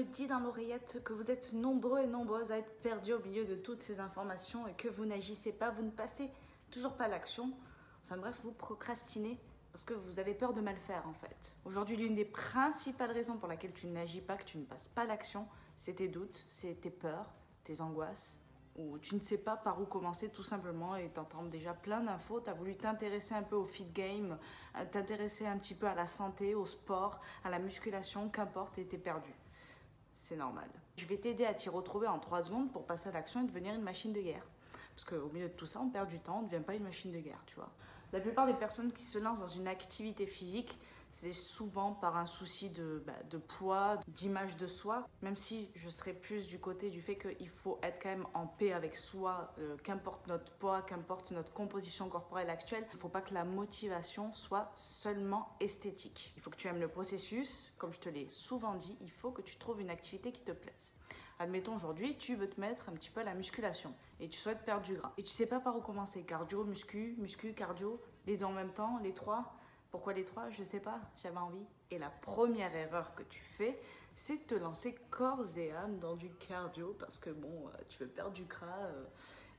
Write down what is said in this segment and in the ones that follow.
dis dans l'oreillette que vous êtes nombreux et nombreuses à être perdus au milieu de toutes ces informations et que vous n'agissez pas, vous ne passez toujours pas à l'action. Enfin bref, vous procrastinez parce que vous avez peur de mal faire en fait. Aujourd'hui, l'une des principales raisons pour laquelle tu n'agis pas, que tu ne passes pas à l'action, c'est tes doutes, c'est tes peurs, tes angoisses, ou tu ne sais pas par où commencer tout simplement et tu entends déjà plein d'infos, tu as voulu t'intéresser un peu au fit game, t'intéresser un petit peu à la santé, au sport, à la musculation, qu'importe, et t'es perdu. C'est normal. Je vais t'aider à t'y retrouver en 3 secondes pour passer à l'action et devenir une machine de guerre. Parce qu'au milieu de tout ça, on perd du temps, on ne devient pas une machine de guerre, tu vois. La plupart des personnes qui se lancent dans une activité physique, c'est souvent par un souci de poids, d'image de soi. Même si je serais plus du côté du fait qu'il faut être quand même en paix avec soi, qu'importe notre poids, qu'importe notre composition corporelle actuelle. Il ne faut pas que la motivation soit seulement esthétique. Il faut que tu aimes le processus. Comme je te l'ai souvent dit, il faut que tu trouves une activité qui te plaise. Admettons aujourd'hui, tu veux te mettre un petit peu à la musculation et tu souhaites perdre du gras. Et tu sais pas par où commencer, cardio, muscu, cardio, les deux en même temps, les trois. Pourquoi les trois? Je sais pas, j'avais envie. Et la première erreur que tu fais, c'est de te lancer corps et âme dans du cardio parce que bon, tu veux perdre du gras.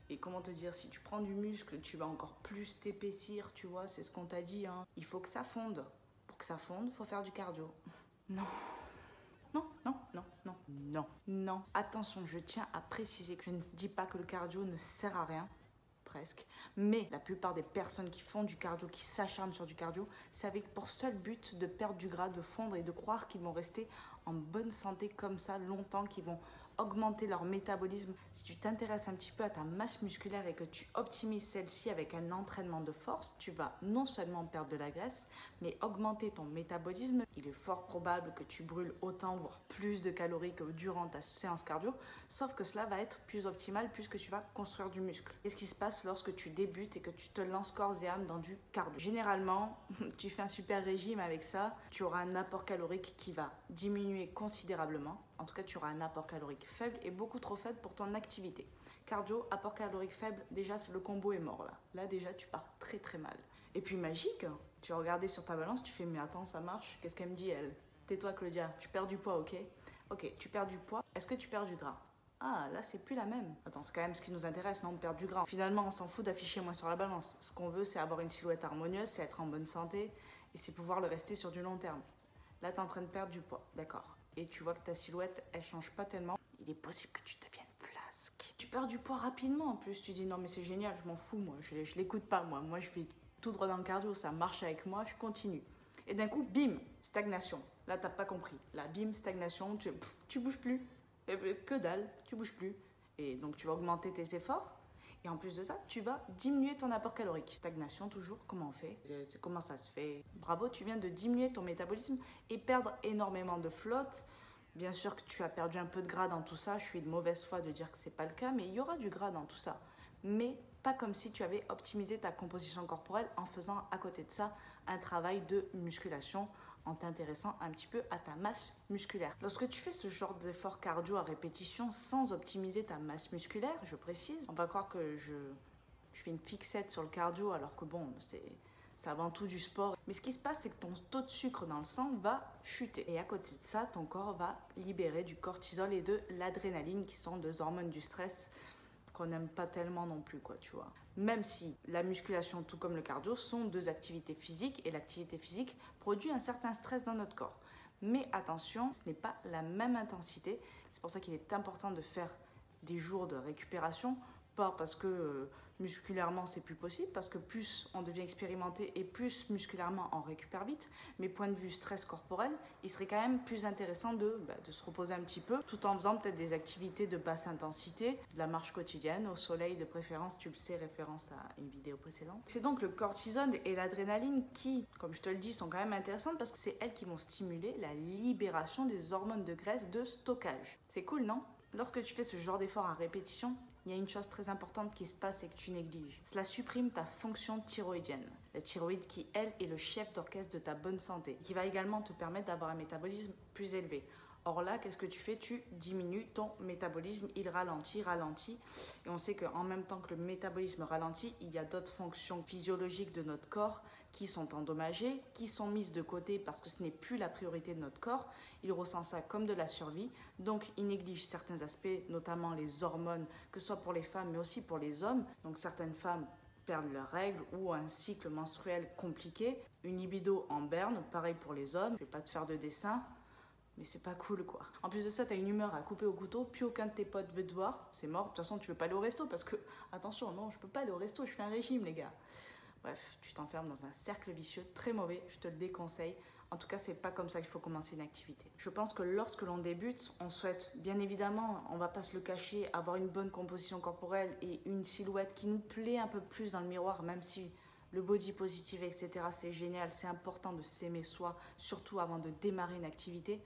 Et comment te dire, si tu prends du muscle, tu vas encore plus t'épaissir, tu vois, c'est ce qu'on t'a dit, hein. Il faut que ça fonde. Pour que ça fonde, il faut faire du cardio. Non. Non, non, non, non, non, non. Attention, je tiens à préciser que je ne dis pas que le cardio ne sert à rien, presque. Mais la plupart des personnes qui font du cardio, qui s'acharnent sur du cardio, c'est avec pour seul but de perdre du gras, de fondre et de croire qu'ils vont rester en bonne santé comme ça longtemps, qu'ils vont augmenter leur métabolisme. Si tu t'intéresses un petit peu à ta masse musculaire et que tu optimises celle-ci avec un entraînement de force, tu vas non seulement perdre de la graisse, mais augmenter ton métabolisme. Il est fort probable que tu brûles autant, voire plus de calories que durant ta séance cardio, sauf que cela va être plus optimal puisque tu vas construire du muscle. Qu'est-ce qui se passe lorsque tu débutes et que tu te lances corps et âme dans du cardio? Généralement, tu fais un super régime avec ça, tu auras un apport calorique qui va diminuer considérablement. En tout cas, tu auras un apport calorique faible et beaucoup trop faible pour ton activité. Cardio, apport calorique faible, déjà le combo est mort là. Là déjà tu pars très très mal. Et puis magique, tu vas regarder sur ta balance, tu fais mais attends ça marche, qu'est-ce qu'elle me dit elle? Tais-toi Claudia, tu perds du poids, ok? Ok, tu perds du poids, est-ce que tu perds du gras? Ah là c'est plus la même. Attends, c'est quand même ce qui nous intéresse, non? On perd du gras. Finalement on s'en fout d'afficher moins sur la balance. Ce qu'on veut c'est avoir une silhouette harmonieuse, c'est être en bonne santé et c'est pouvoir le rester sur du long terme. Là tu es en train de perdre du poids, d'accord? Et tu vois que ta silhouette, elle change pas tellement, il est possible que tu deviennes flasque. Tu perds du poids rapidement en plus, tu dis non mais c'est génial, je m'en fous moi, je l'écoute pas moi je vais tout droit dans le cardio, ça marche avec moi, je continue. Et d'un coup, bim, stagnation. Là t'as pas compris, là bim, stagnation, tu bouges plus, que dalle, tu bouges plus. Et donc tu vas augmenter tes efforts. Et en plus de ça, tu vas diminuer ton apport calorique. Stagnation toujours, comment on fait? Comment ça se fait? Bravo, tu viens de diminuer ton métabolisme et perdre énormément de flotte. Bien sûr que tu as perdu un peu de gras dans tout ça. Je suis de mauvaise foi de dire que c'est pas le cas, mais il y aura du gras dans tout ça. Mais pas comme si tu avais optimisé ta composition corporelle en faisant à côté de ça un travail de musculation, en t'intéressant un petit peu à ta masse musculaire. Lorsque tu fais ce genre d'effort cardio à répétition sans optimiser ta masse musculaire, je précise, on va croire que je fais une fixette sur le cardio alors que bon, c'est avant tout du sport. Mais ce qui se passe, c'est que ton taux de sucre dans le sang va chuter. Et à côté de ça, ton corps va libérer du cortisol et de l'adrénaline qui sont deux hormones du stress qu'on n'aime pas tellement non plus, quoi, tu vois. Même si la musculation, tout comme le cardio, sont deux activités physiques et l'activité physique produit un certain stress dans notre corps. Mais attention, ce n'est pas la même intensité. C'est pour ça qu'il est important de faire des jours de récupération, pas parce que musculairement c'est plus possible, parce que plus on devient expérimenté et plus musculairement on récupère vite, mais point de vue stress corporel, il serait quand même plus intéressant de se reposer un petit peu, tout en faisant peut-être des activités de basse intensité, de la marche quotidienne, au soleil de préférence, tu le sais, référence à une vidéo précédente. C'est donc le cortisol et l'adrénaline qui, comme je te le dis, sont quand même intéressantes parce que c'est elles qui vont stimuler la libération des hormones de graisse de stockage. C'est cool, non? Lorsque tu fais ce genre d'effort à répétition, il y a une chose très importante qui se passe et que tu négliges. Cela supprime ta fonction thyroïdienne. La thyroïde qui, elle, est le chef d'orchestre de ta bonne santé, qui va également te permettre d'avoir un métabolisme plus élevé. Or là, qu'est-ce que tu fais? Tu diminues ton métabolisme, il ralentit. Et on sait qu'en même temps que le métabolisme ralentit, il y a d'autres fonctions physiologiques de notre corps qui sont endommagées, qui sont mises de côté parce que ce n'est plus la priorité de notre corps. Il ressent ça comme de la survie, donc il néglige certains aspects, notamment les hormones, que ce soit pour les femmes mais aussi pour les hommes. Donc certaines femmes perdent leurs règles ou un cycle menstruel compliqué, une libido en berne, pareil pour les hommes. Je vais pas te faire de dessin, mais c'est pas cool quoi. En plus de ça, tu as une humeur à couper au couteau, puis aucun de tes potes veut te voir, c'est mort. De toute façon, tu veux pas aller au resto parce que, attention, non, je peux pas aller au resto, je fais un régime les gars. Bref, tu t'enfermes dans un cercle vicieux très mauvais, je te le déconseille. En tout cas, c'est pas comme ça qu'il faut commencer une activité. Je pense que lorsque l'on débute, on souhaite, bien évidemment, on va pas se le cacher, avoir une bonne composition corporelle et une silhouette qui nous plaît un peu plus dans le miroir, même si le body positive, etc., c'est génial, c'est important de s'aimer soi, surtout avant de démarrer une activité.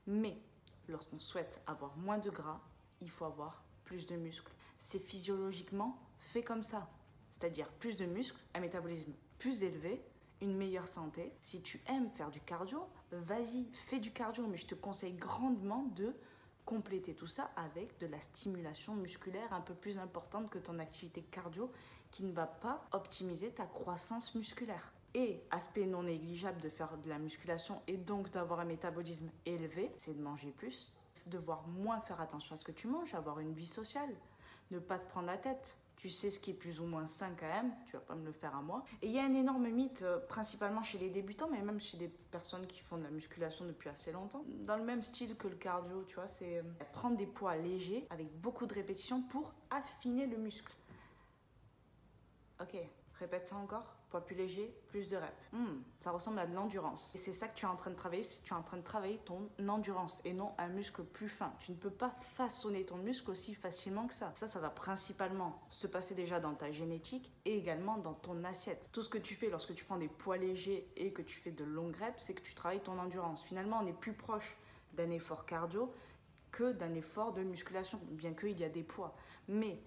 Mais lorsqu'on souhaite avoir moins de gras, il faut avoir plus de muscles. C'est physiologiquement fait comme ça. C'est-à-dire plus de muscles, un métabolisme plus élevé, une meilleure santé. Si tu aimes faire du cardio, vas-y, fais du cardio. Mais je te conseille grandement de compléter tout ça avec de la stimulation musculaire un peu plus importante que ton activité cardio qui ne va pas optimiser ta croissance musculaire. Et aspect non négligeable de faire de la musculation et donc d'avoir un métabolisme élevé, c'est de manger plus, devoir moins faire attention à ce que tu manges, avoir une vie sociale, ne pas te prendre la tête. Tu sais ce qui est plus ou moins sain quand même, tu vas pas me le faire à moi. Et il y a un énorme mythe, principalement chez les débutants, mais même chez des personnes qui font de la musculation depuis assez longtemps. Dans le même style que le cardio, tu vois, c'est prendre des poids légers avec beaucoup de répétitions pour affiner le muscle. Ok, répète ça encore. Poids plus léger, plus de reps. Ça ressemble à de l'endurance. Et c'est ça que tu es en train de travailler, c'est que tu es en train de travailler ton endurance et non un muscle plus fin. Tu ne peux pas façonner ton muscle aussi facilement que ça. Ça va principalement se passer déjà dans ta génétique et également dans ton assiette. Tout ce que tu fais lorsque tu prends des poids légers et que tu fais de longues reps, c'est que tu travailles ton endurance. Finalement, on est plus proche d'un effort cardio que d'un effort de musculation, bien qu'il y a des poids. Mais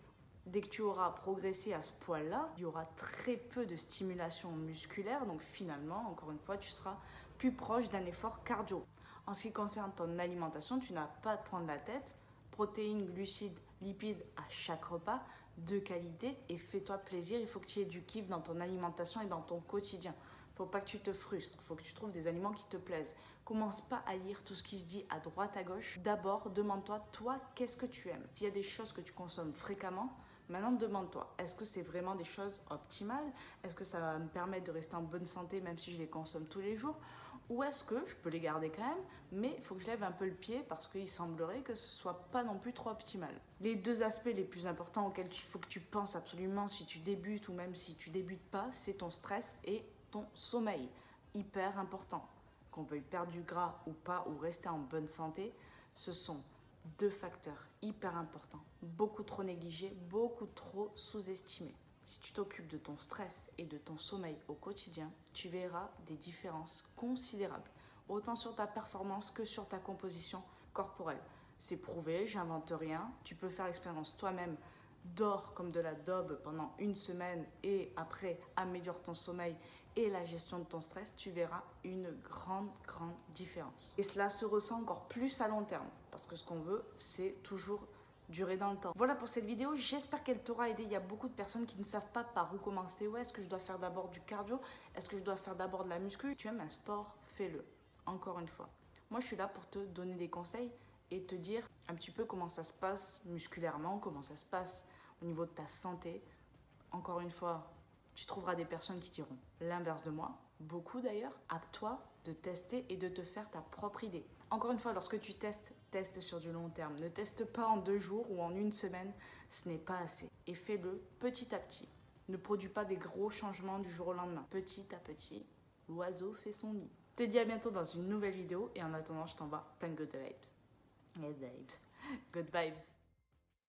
dès que tu auras progressé à ce poids-là, il y aura très peu de stimulation musculaire. Donc finalement, encore une fois, tu seras plus proche d'un effort cardio. En ce qui concerne ton alimentation, tu n'as pas à te prendre la tête. Protéines, glucides, lipides à chaque repas, de qualité, et fais-toi plaisir. Il faut que tu aies du kiff dans ton alimentation et dans ton quotidien. Il ne faut pas que tu te frustres, il faut que tu trouves des aliments qui te plaisent. Commence pas à lire tout ce qui se dit à droite, à gauche. D'abord, demande-toi, toi, qu'est-ce que tu aimes? S'il y a des choses que tu consommes fréquemment, maintenant, demande-toi, est-ce que c'est vraiment des choses optimales? Est-ce que ça va me permettre de rester en bonne santé même si je les consomme tous les jours? Ou est-ce que je peux les garder quand même, mais il faut que je lève un peu le pied parce qu'il semblerait que ce ne soit pas non plus trop optimal. Les deux aspects les plus importants auxquels il faut que tu penses absolument si tu débutes ou même si tu débutes pas, c'est ton stress et ton sommeil. Hyper important. Qu'on veuille perdre du gras ou pas, ou rester en bonne santé, ce sont deux facteurs hyper importants, beaucoup trop négligés, beaucoup trop sous-estimés. Si tu t'occupes de ton stress et de ton sommeil au quotidien, tu verras des différences considérables, autant sur ta performance que sur ta composition corporelle. C'est prouvé, j'invente rien, tu peux faire l'expérience toi-même. Dors comme de la daube pendant une semaine et après améliore ton sommeil et la gestion de ton stress, tu verras une grande différence. Et cela se ressent encore plus à long terme parce que ce qu'on veut, c'est toujours durer dans le temps. Voilà pour cette vidéo, j'espère qu'elle t'aura aidé. Il y a beaucoup de personnes qui ne savent pas par où commencer. Ouais, est-ce que je dois faire d'abord du cardio? Est-ce que je dois faire d'abord de la muscu? Si tu aimes un sport, fais-le. Encore une fois. Moi, je suis là pour te donner des conseils et te dire un petit peu comment ça se passe musculairement, comment ça se passe au niveau de ta santé. Encore une fois, tu trouveras des personnes qui diront l'inverse de moi, beaucoup d'ailleurs. À toi de tester et de te faire ta propre idée. Encore une fois, lorsque tu testes, teste sur du long terme. Ne teste pas en 2 jours ou en une semaine, ce n'est pas assez. Et fais-le petit à petit. Ne produis pas des gros changements du jour au lendemain. Petit à petit, l'oiseau fait son nid. Je te dis à bientôt dans une nouvelle vidéo et en attendant, je t'envoie plein de good vibes. Good vibes. Good vibes.